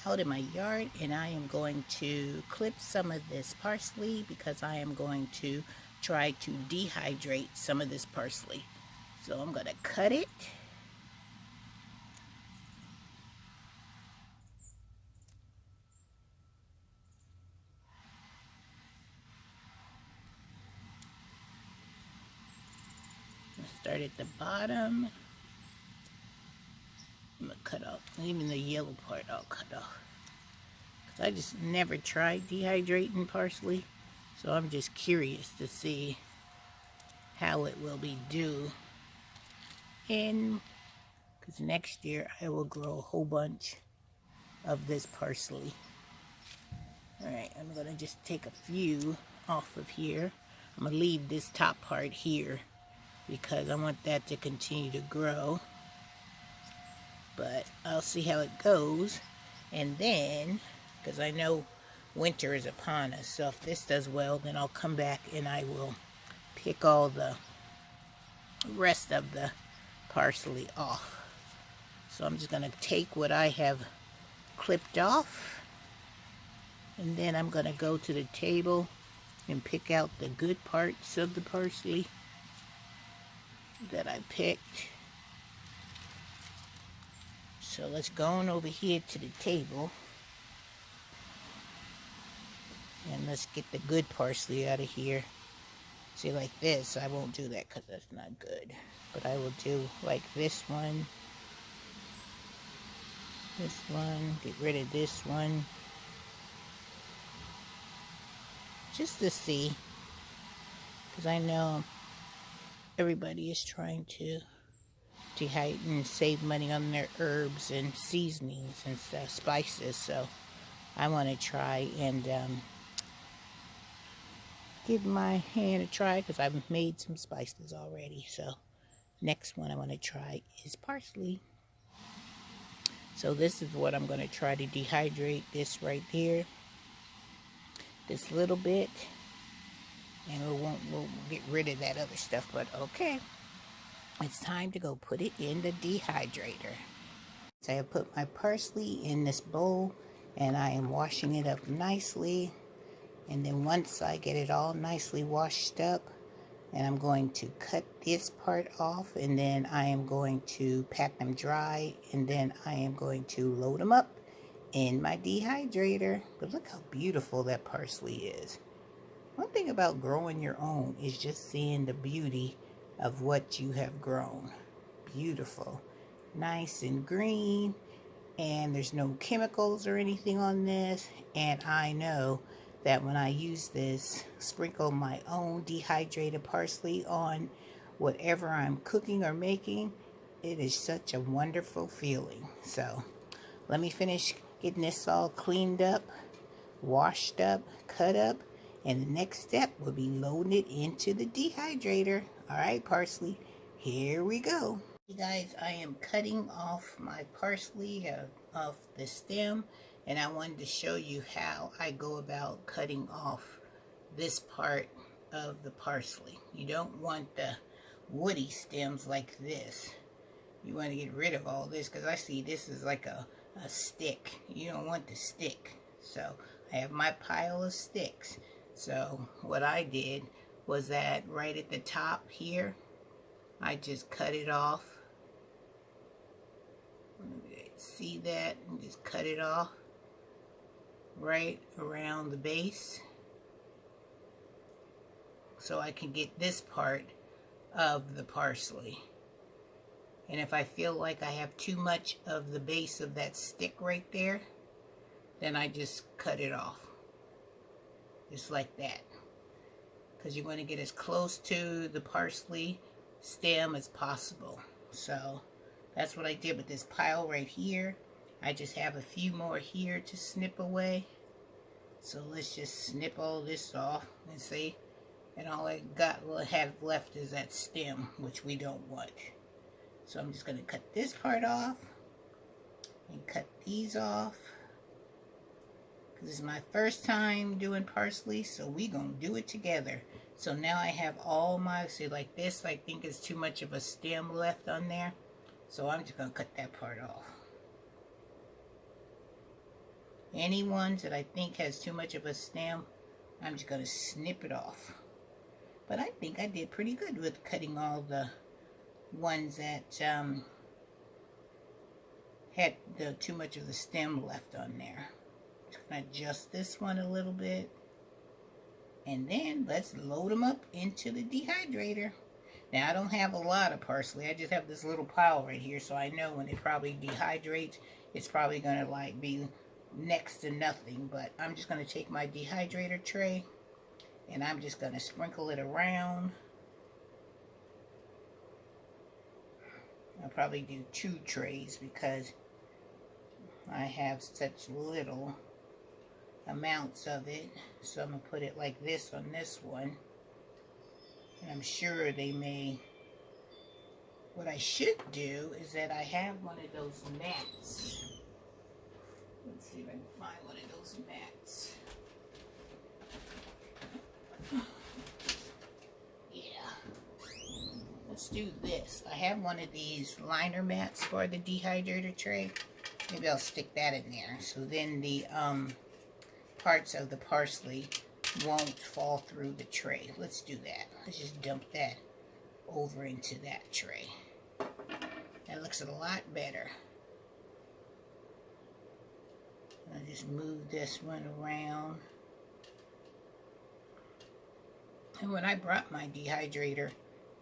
out in my yard and I am going to clip some of this parsley because I am going to try to dehydrate some of this parsley. So I'm going to cut it. Start at the bottom. I'm going to cut off, even the yellow part I'll cut off. I just never tried dehydrating parsley, so I'm just curious to see how it will be due. And because next year I will grow a whole bunch of this parsley. Alright, I'm going to just take a few off of here. I'm going to leave this top part here because I want that to continue to grow. But I'll see how it goes. And then, because I know winter is upon us, so if this does well, then I'll come back and I will pick all the rest of the parsley off. So I'm just going to take what I have clipped off, and then I'm going to go to the table and pick out the good parts of the parsley that I picked. So let's go on over here to the table and let's get the good parsley out of here. See, like this, I won't do that because that's not good. But I will do like this one, get rid of this one. Just to see, because I know everybody is trying to dehydrate and save money on their herbs and seasonings and stuff, spices. So I want to try and give my hand a try because I've made some spices already. So next one I want to try is parsley. So this is what I'm going to try to dehydrate, this right here, this little bit, and we'll get rid of that other stuff. But okay, it's time to go put it in the dehydrator. So I have put my parsley in this bowl and I am washing it up nicely. And then once I get it all nicely washed up, and I'm going to cut this part off, and then I am going to pat them dry, and then I am going to load them up in my dehydrator. But look how beautiful that parsley is. One thing about growing your own is just seeing the beauty of what you have grown. Beautiful. Nice and green, and there's no chemicals or anything on this, and I know that when I use this, sprinkle my own dehydrated parsley on whatever I'm cooking or making, it is such a wonderful feeling. So let me finish getting this all cleaned up, washed up, cut up, and the next step will be loading it into the dehydrator. All right, parsley, here we go. You guys, I am cutting off my parsley off the stem, and I wanted to show you how I go about cutting off this part of the parsley. You don't want the woody stems like this. You want to get rid of all this because I see this is like a stick. You don't want the stick. So I have my pile of sticks. So what I did was that right at the top here, I just cut it off. See that? And just cut it off right around the base so I can get this part of the parsley. And if I feel like I have too much of the base of that stick right there, then I just cut it off. Just like that. Because you want to get as close to the parsley stem as possible. So that's what I did with this pile right here. I just have a few more here to snip away. So let's just snip all this off and see. And all I have left is that stem, which we don't want. So I'm just going to cut this part off and cut these off. Because this is my first time doing parsley, so we're going to do it together. So now I have all my, see like this, I think is too much of a stem left on there. So I'm just going to cut that part off. Any ones that I think has too much of a stem, I'm just going to snip it off. But I think I did pretty good with cutting all the ones that had too much of the stem left on there. Just going to adjust this one a little bit. And then let's load them up into the dehydrator. Now I don't have a lot of parsley. I just have this little pile right here, so I know when it probably dehydrates, it's probably going to like be next to nothing. But I'm just going to take my dehydrator tray and I'm just going to sprinkle it around. I'll probably do 2 trays because I have such little amounts of it. So I'm going to put it like this on this one. And I'm sure they may... What I should do is that I have one of those mats. Let's see if I can find one of those mats. Let's do this. I have one of these liner mats for the dehydrator tray. Maybe I'll stick that in there. So then the parts of the parsley won't fall through the tray. Let's do that. Let's just dump that over into that tray. That looks a lot better. I'll just move this one around. And when I brought my dehydrator,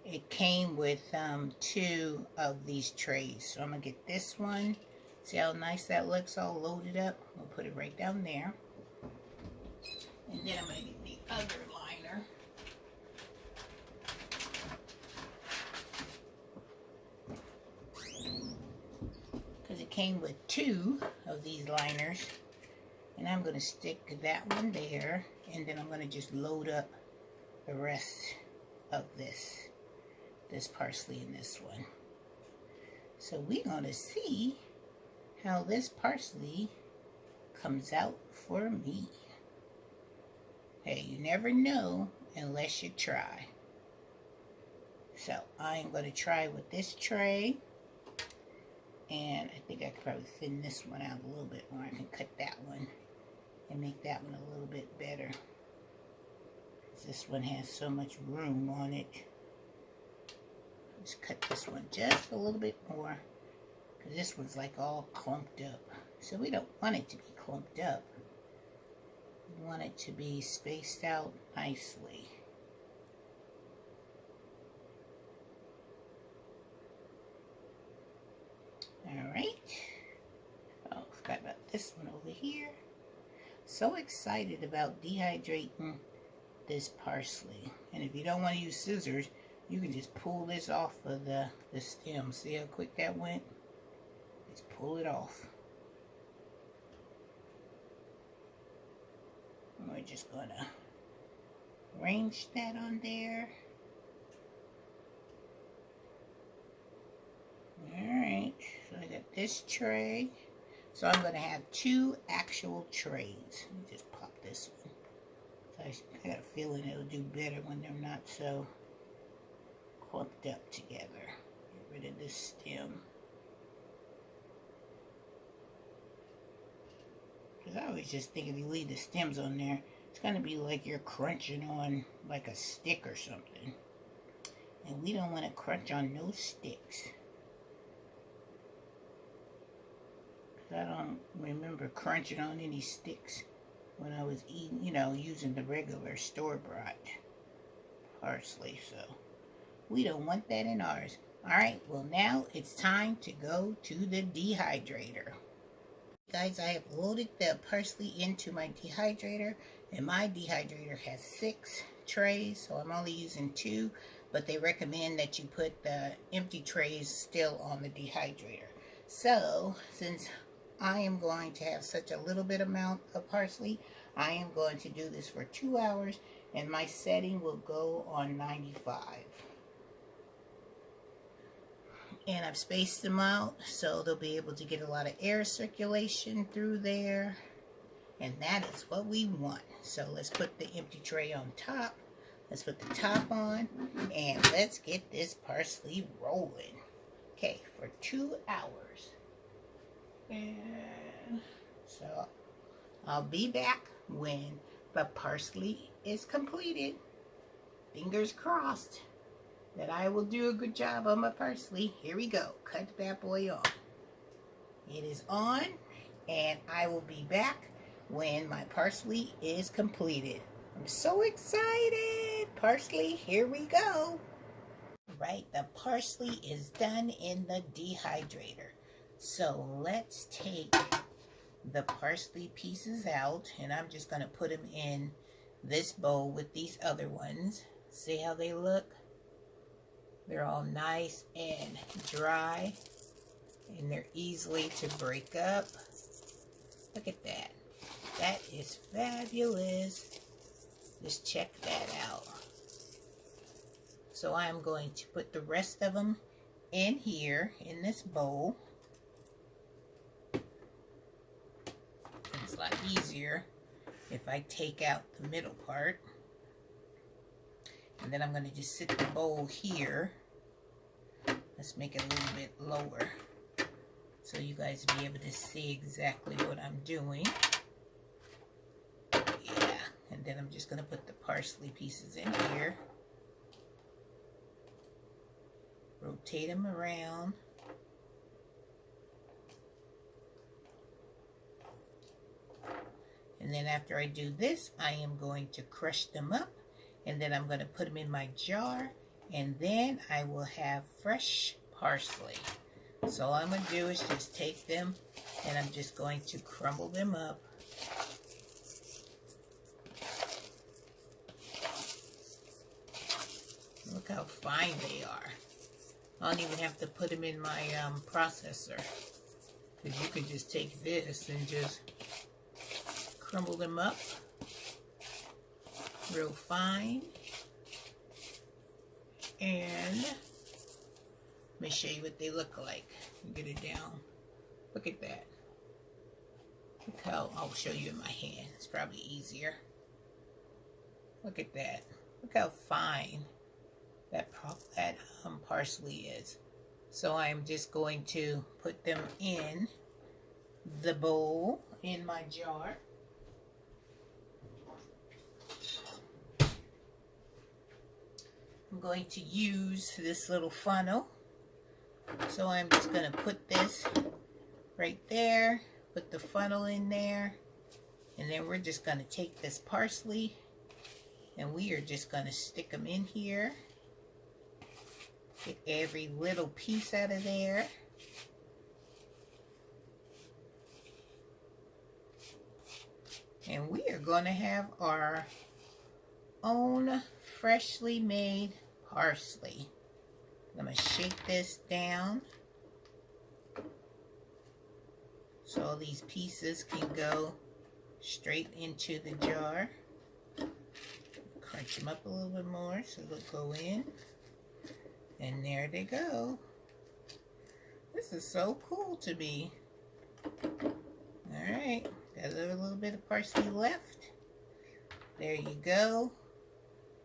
it came with 2 of these trays. So I'm going to get this one. See how nice that looks all loaded up? I'll put it right down there. And then I'm going to get the other liner. Because it came with 2 of these liners. And I'm going to stick that one there. And then I'm going to just load up the rest of this parsley in this one. So we're going to see how this parsley comes out for me. Hey, you never know unless you try. So I'm going to try with this tray. And I think I could probably thin this one out a little bit more. I can cut that one and make that one a little bit better. This one has so much room on it. Just cut this one just a little bit more, because this one's like all clumped up. So we don't want it to be clumped up. We want it to be spaced out nicely. Alright. Oh, forgot about this one over here. So excited about dehydrating this parsley. And if you don't want to use scissors, you can just pull this off of the stem. See how quick that went? Just pull it off. And we're just going to arrange that on there. Alright, so I got this tray. So I'm going to have 2 actual trays. Let me just pop this one. So I got a feeling it'll do better when they're not so clumped up together. Get rid of this stem. Because I always just think if you leave the stems on there, it's going to be like you're crunching on like a stick or something. And we don't want to crunch on no sticks. Because I don't remember crunching on any sticks when I was eating, you know, using the regular store-bought parsley. So we don't want that in ours. Alright, well now it's time to go to the dehydrator. Guys, I have loaded the parsley into my dehydrator, and my dehydrator has 6 trays, so I'm only using 2, but they recommend that you put the empty trays still on the dehydrator. So, since I am going to have such a little bit amount of parsley, I am going to do this for 2 hours, and my setting will go on 95. And I've spaced them out so they'll be able to get a lot of air circulation through there. And that is what we want. So let's put the empty tray on top. Let's put the top on. And let's get this parsley rolling. Okay, for 2 hours. And so I'll be back when the parsley is completed. Fingers crossed that I will do a good job on my parsley. Here we go. Cut the bad boy off. It is on, and I will be back when my parsley is completed. I'm so excited. Parsley, here we go. Right, the parsley is done in the dehydrator. So let's take the parsley pieces out, and I'm just going to put them in this bowl with these other ones. See how they look? They're all nice and dry, and they're easily to break up. Look at that. That is fabulous. Just check that out. So I'm going to put the rest of them in here in this bowl. It's a lot easier if I take out the middle part. And then I'm going to just sit the bowl here. Let's make it a little bit lower so you guys will be able to see exactly what I'm doing. Yeah, and then I'm just going to put the parsley pieces in here. Rotate them around. And then after I do this, I am going to crush them up. And then I'm going to put them in my jar. And then I will have fresh parsley. So all I'm going to do is just take them and I'm just going to crumble them up. Look how fine they are. I don't even have to put them in my processor. Because you could just take this and just crumble them up real fine. And let me show you what they look like. Get it down. Look at that. Look how, I'll show you in my hand. It's probably easier. Look at that. Look how fine that parsley is. So I'm just going to put them in the bowl in my jar. I'm going to use this little funnel. So I'm just going to put this right there, put the funnel in there, and then we're just going to take this parsley and we are just going to stick them in here. Get every little piece out of there. And we are going to have our own freshly made parsley. I'm going to shake this down so all these pieces can go straight into the jar. Crunch them up a little bit more so they'll go in. And there they go. This is so cool to me. Alright, got a little bit of parsley left. There you go.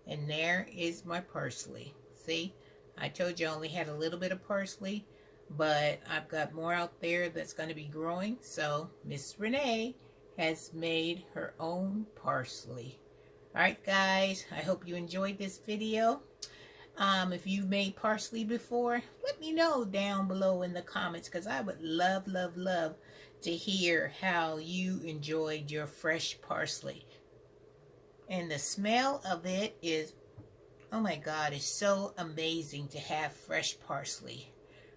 And there is my parsley. See, I told you I only had a little bit of parsley, but I've got more out there that's going to be growing. So Miss Renee has made her own parsley. Alright guys, I hope you enjoyed this video. If you've made parsley before, let me know down below in the comments, because I would love, love, love to hear how you enjoyed your fresh parsley. And the smell of it is, oh my God, it's so amazing to have fresh parsley.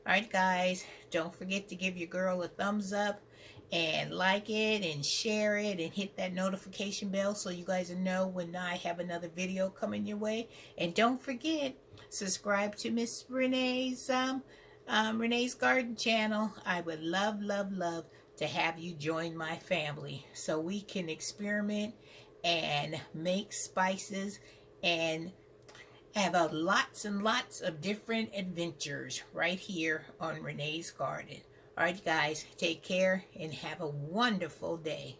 Alright guys, don't forget to give your girl a thumbs up and like it and share it and hit that notification bell so you guys know when I have another video coming your way. And don't forget, subscribe to Miss Renee's Renee's Garden channel. I would love, love, love to have you join my family so we can experiment and make spices and have lots and lots of different adventures right here on Renee's Garden. Alright guys, take care and have a wonderful day.